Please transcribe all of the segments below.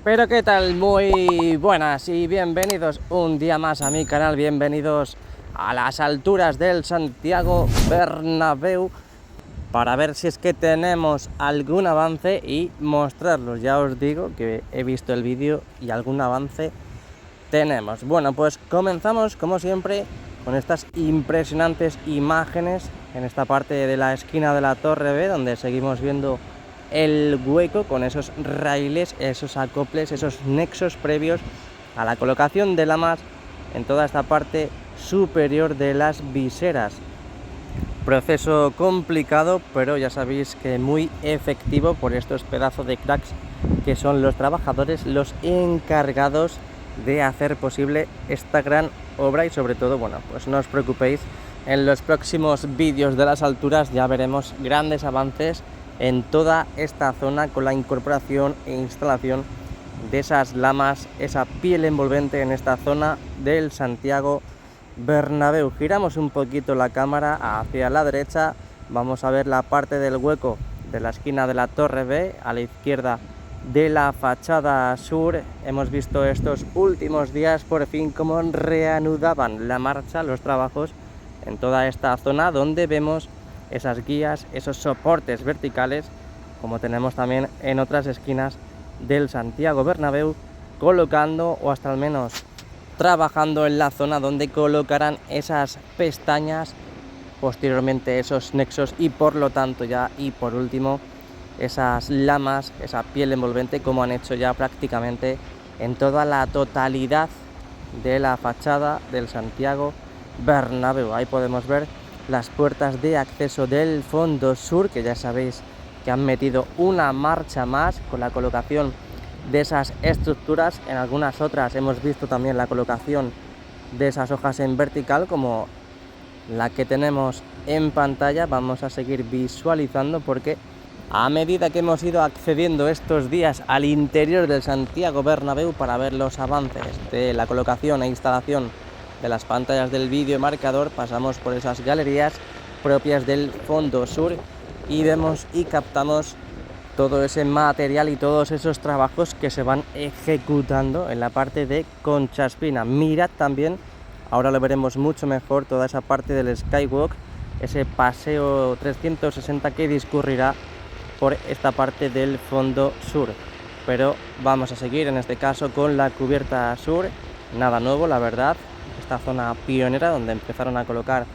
Pero qué tal, muy buenas y bienvenidos un día más a mi canal, bienvenidos a las alturas del Santiago Bernabéu para ver si es que tenemos algún avance y mostrarlos. Ya os digo que he visto el vídeo y algún avance tenemos. Bueno, pues comenzamos como siempre con estas impresionantes imágenes en esta parte de la esquina de la Torre B, donde seguimos viendo el hueco con esos raíles, esos acoples, esos nexos previos a la colocación de lamas en toda esta parte superior de las viseras. Proceso complicado, pero ya sabéis que muy efectivo por estos pedazos de cracks que son los trabajadores los encargados de hacer posible esta gran obra. Y sobre todo, bueno, pues no os preocupéis, en los próximos vídeos de las alturas ya veremos grandes avances en toda esta zona con la incorporación e instalación de esas lamas, esa piel envolvente en esta zona del Santiago Bernabéu. Giramos un poquito la cámara hacia la derecha, vamos a ver la parte del hueco de la esquina de la Torre B, a la izquierda de la fachada sur. Hemos visto estos últimos días por fin cómo reanudaban la marcha, los trabajos en toda esta zona, donde vemos esas guías, esos soportes verticales, como tenemos también en otras esquinas del Santiago Bernabéu, colocando o hasta al menos trabajando en la zona donde colocarán esas pestañas, posteriormente esos nexos y por lo tanto ya y por último esas lamas, esa piel envolvente, como han hecho ya prácticamente en toda la totalidad de la fachada del Santiago Bernabéu. Ahí podemos ver las puertas de acceso del fondo sur, que ya sabéis que han metido una marcha más con la colocación de esas estructuras. En algunas otras hemos visto también la colocación de esas hojas en vertical, como la que tenemos en pantalla. Vamos a seguir visualizando porque a medida que hemos ido accediendo estos días al interior del Santiago Bernabéu para ver los avances de la colocación e instalación de las pantallas del vídeo marcador, pasamos por esas galerías propias del fondo sur y vemos y captamos todo ese material y todos esos trabajos que se van ejecutando en la parte de Concha Espina. Mirad también, ahora lo veremos mucho mejor, toda esa parte del skywalk, ese paseo 360 que discurrirá por esta parte del fondo sur. Pero vamos a seguir en este caso con la cubierta sur, nada nuevo la verdad, esta zona pionera donde empezaron a colocar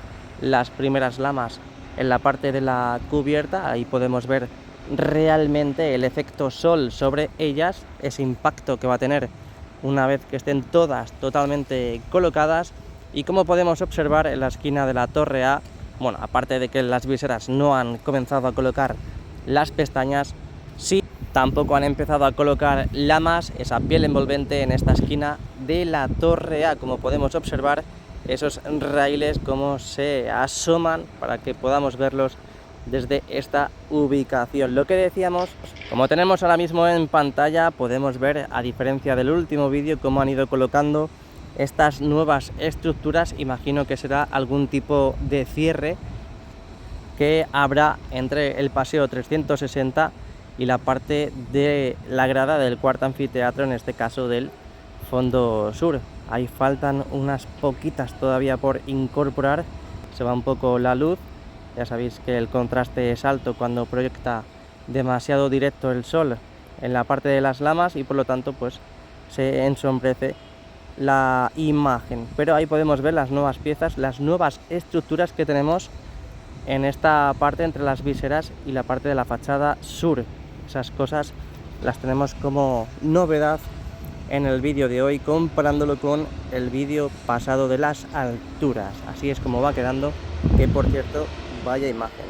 las primeras lamas en la parte de la cubierta. Ahí podemos ver realmente el efecto sol sobre ellas, ese impacto que va a tener una vez que estén todas totalmente colocadas. Y como podemos observar en la esquina de la Torre A, bueno, aparte de que las viseras no han comenzado a colocar las pestañas, sí, tampoco han empezado a colocar lamas, esa piel envolvente en esta esquina de la Torre A. Como podemos observar, esos raíles como se asoman para que podamos verlos desde esta ubicación. Lo que decíamos, como tenemos ahora mismo en pantalla, podemos ver, a diferencia del último vídeo, cómo han ido colocando estas nuevas estructuras. Imagino que será algún tipo de cierre que habrá entre el paseo 360 y la parte de la grada del cuarto anfiteatro, en este caso del fondo sur. Ahí faltan unas poquitas todavía por incorporar, se va un poco la luz. Ya sabéis que el contraste es alto cuando proyecta demasiado directo el sol en la parte de las lamas y por lo tanto pues se ensombrece la imagen. Pero ahí podemos ver las nuevas piezas, las nuevas estructuras que tenemos en esta parte entre las viseras y la parte de la fachada sur. Esas cosas las tenemos como novedad en el vídeo de hoy, comparándolo con el vídeo pasado de las alturas. Así es como va quedando, que por cierto, vaya imagen,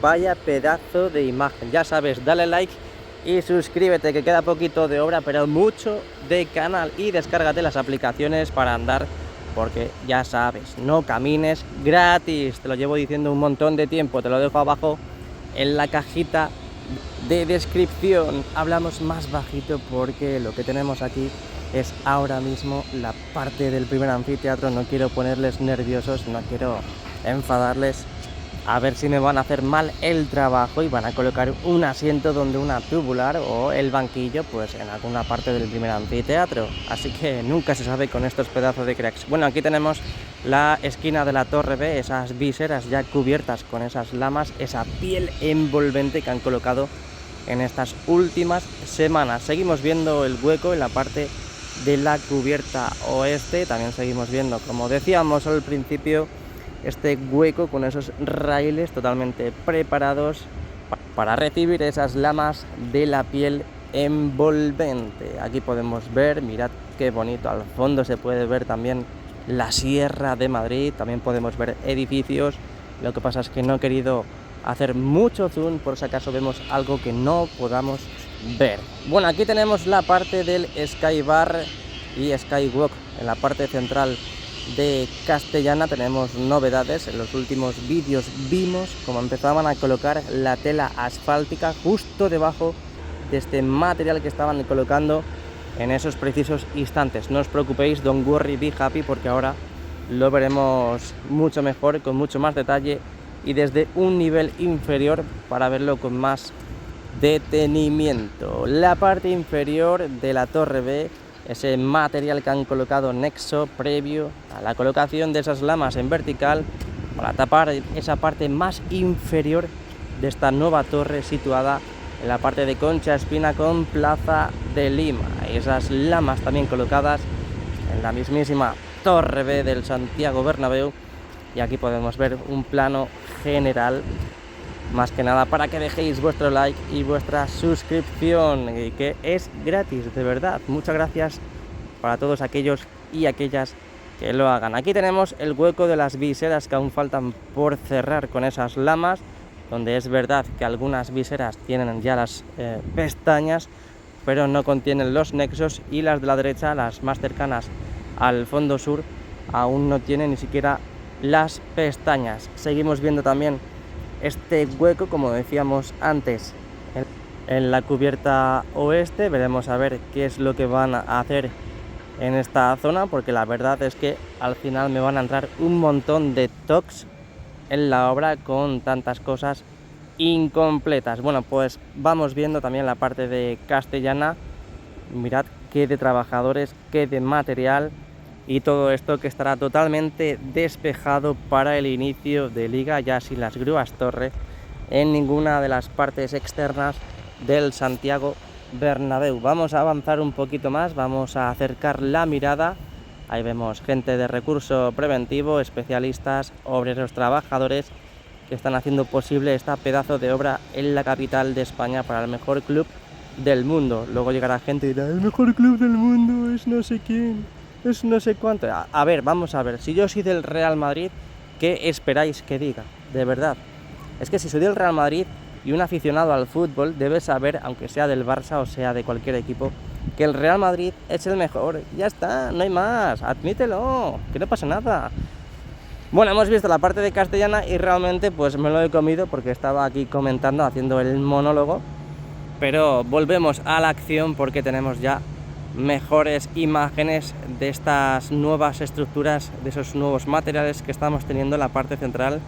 vaya pedazo de imagen. Ya sabes, dale like y suscríbete, que queda poquito de obra pero mucho de canal, y descárgate las aplicaciones para andar, porque ya sabes, no camines gratis, te lo llevo diciendo un montón de tiempo, te lo dejo abajo en la cajita de descripción. Hablamos más bajito porque lo que tenemos aquí es ahora mismo la parte del primer anfiteatro. No quiero ponerles nerviosos, no quiero enfadarles a ver si me van a hacer mal el trabajo y van a colocar un asiento donde una tubular o el banquillo pues en alguna parte del primer anfiteatro, así que nunca se sabe con estos pedazos de cracks. Bueno, aquí tenemos la esquina de la Torre B, esas viseras ya cubiertas con esas lamas, esa piel envolvente que han colocado en estas últimas semanas. Seguimos viendo el hueco en la parte de la cubierta oeste, también seguimos viendo, como decíamos al principio, este hueco con esos raíles totalmente preparados para recibir esas lamas de la piel envolvente. Aquí podemos ver, mirad qué bonito, al fondo se puede ver también la Sierra de Madrid, también podemos ver edificios, lo que pasa es que no he querido hacer mucho zoom por si acaso vemos algo que no podamos ver. Bueno, aquí tenemos la parte del Sky Bar y Skywalk. En la parte central de Castellana tenemos novedades. En los últimos vídeos vimos cómo empezaban a colocar la tela asfáltica justo debajo de este material que estaban colocando en esos precisos instantes. No os preocupéis, don't worry, be happy, porque ahora lo veremos mucho mejor, con mucho más detalle y desde un nivel inferior para verlo con más detenimiento. La parte inferior de la Torre B, ese material que han colocado nexo previo a la colocación de esas lamas en vertical para tapar esa parte más inferior de esta nueva torre situada en la parte de Concha Espina con Plaza de Lima. Esas lamas también colocadas en la mismísima Torre B del Santiago Bernabéu, y aquí podemos ver un plano general, más que nada para que dejéis vuestro like y vuestra suscripción, que es gratis, de verdad. Muchas gracias para todos aquellos y aquellas que lo hagan. Aquí tenemos el hueco de las viseras que aún faltan por cerrar con esas lamas, donde es verdad que algunas viseras tienen ya las pestañas, pero no contienen los nexos, y las de la derecha, las más cercanas al fondo sur, aún no tienen ni siquiera las pestañas. Seguimos viendo también este hueco, como decíamos antes, en la cubierta oeste. Veremos a ver qué es lo que van a hacer en esta zona, porque la verdad es que al final me van a entrar un montón de tocs en la obra con tantas cosas incompletas. Bueno, pues vamos viendo también la parte de Castellana. Mirad qué de trabajadores, qué de material, y todo esto que estará totalmente despejado para el inicio de liga, ya sin las grúas torre en ninguna de las partes externas del Santiago Bernabéu. Vamos a avanzar un poquito más, vamos a acercar la mirada. Ahí vemos gente de recurso preventivo, especialistas, obreros, trabajadores que están haciendo posible esta pedazo de obra en la capital de España para el mejor club del mundo. Luego llegará gente y dirá, el mejor club del mundo es no sé quién, es no sé cuánto. A ver, vamos a ver, si yo soy del Real Madrid, ¿qué esperáis que diga? De verdad, es que si soy del Real Madrid y un aficionado al fútbol debe saber, aunque sea del Barça o sea de cualquier equipo, que el Real Madrid es el mejor. Ya está, no hay más, admítelo, que no pasa nada. Bueno, hemos visto la parte de Castellana y realmente pues me lo he comido porque estaba aquí comentando, haciendo el monólogo, pero volvemos a la acción porque tenemos ya mejores imágenes de estas nuevas estructuras, de esos nuevos materiales que estamos teniendo en la parte central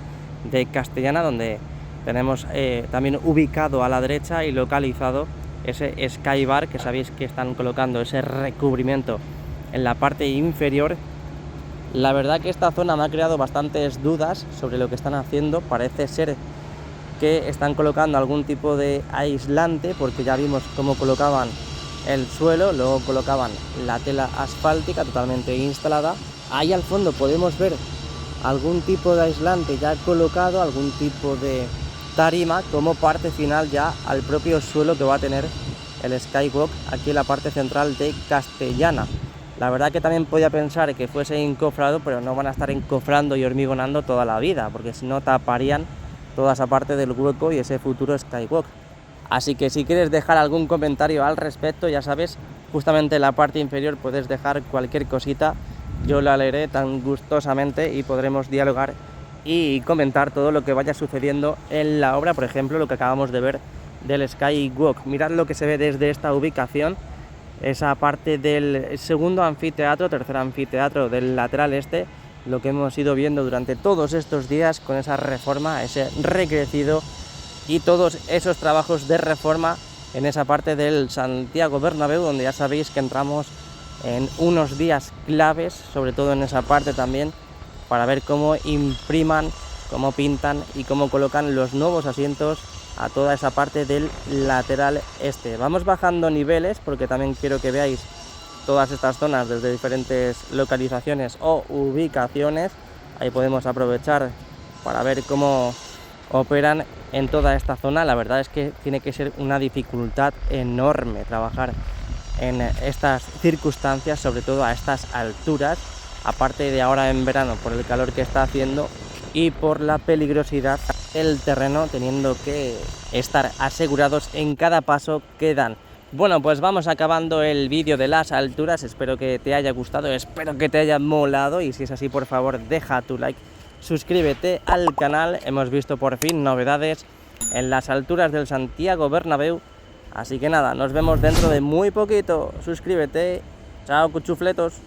de Castellana, donde tenemos también ubicado a la derecha y localizado ese Sky Bar, que sabéis que están colocando ese recubrimiento en la parte inferior. La verdad que esta zona me ha creado bastantes dudas sobre lo que están haciendo. Parece ser que están colocando algún tipo de aislante, porque ya vimos cómo colocaban el suelo, luego colocaban la tela asfáltica totalmente instalada. Ahí al fondo podemos ver algún tipo de aislante ya colocado, algún tipo de tarima como parte final ya al propio suelo que va a tener el Skywalk aquí en la parte central de Castellana. La verdad que también podía pensar que fuese encofrado, pero no van a estar encofrando y hormigonando toda la vida, porque si no taparían toda esa parte del hueco y ese futuro Skywalk. Así que si quieres dejar algún comentario al respecto, ya sabes, justamente en la parte inferior puedes dejar cualquier cosita, yo la leeré tan gustosamente y podremos dialogar y comentar todo lo que vaya sucediendo en la obra. Por ejemplo, lo que acabamos de ver del Skywalk. Mirad lo que se ve desde esta ubicación, esa parte del segundo anfiteatro, tercer anfiteatro del lateral este, lo que hemos ido viendo durante todos estos días con esa reforma, ese recrecido y todos esos trabajos de reforma en esa parte del Santiago Bernabéu, donde ya sabéis que entramos en unos días claves, sobre todo en esa parte también, para ver cómo impriman, cómo pintan y cómo colocan los nuevos asientos a toda esa parte del lateral este. Vamos bajando niveles porque también quiero que veáis todas estas zonas desde diferentes localizaciones o ubicaciones. Ahí podemos aprovechar para ver cómo operan en toda esta zona. La verdad es que tiene que ser una dificultad enorme trabajar en estas circunstancias, sobre todo a estas alturas, aparte de ahora en verano por el calor que está haciendo y por la peligrosidad del terreno, teniendo que estar asegurados en cada paso que dan. Bueno, pues vamos acabando el vídeo de las alturas. Espero que te haya gustado, espero que te haya molado, y si es así, por favor, deja tu like, suscríbete al canal. Hemos visto por fin novedades en las alturas del Santiago Bernabéu, así que nada, nos vemos dentro de muy poquito. Suscríbete. Chao, cuchufletos.